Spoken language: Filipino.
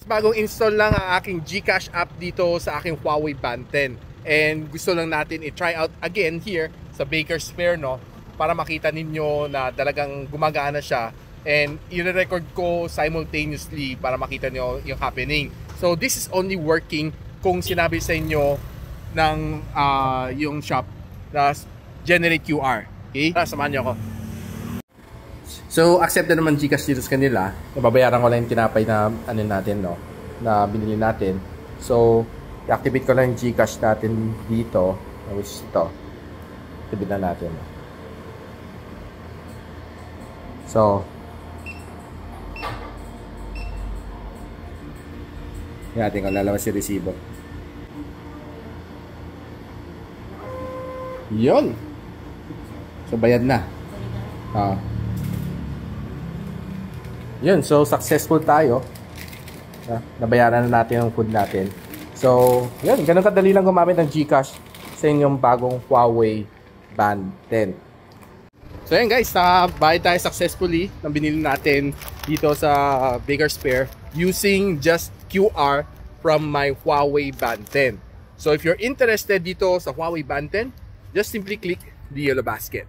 bagong install lang ang aking GCash app dito sa aking Huawei Band 10. And gusto lang natin i-try out again here sa Baker's Fair, no? Para makita ninyo na talagang gumagana siya. And i-record ko simultaneously para makita nyo yung happening. So this is only working kung sinabi sa inyo ng yung shop na generate QR. Okay? Samahan nyo ako. So, accept na naman GCash dito sa kanila. Nababayaran ko lang yung tinapay na ano natin, no? Na binili natin. So, i-activate ko lang yung GCash natin dito. Which is ito. Activate na natin. So, yan natin kung lalabas yung resibo. Yun! So, bayad na. Yun, so successful tayo. Nabayaran na natin yung food natin. So, yun, ganun kadali lang gumamit ng GCash sa inyong bagong Huawei Band 10. So, yun guys, nakabayad tayo successfully ng binili natin dito sa Baker's Fair using just QR from my Huawei Band 10. So, if you're interested dito sa Huawei Band 10, just simply click the yellow basket.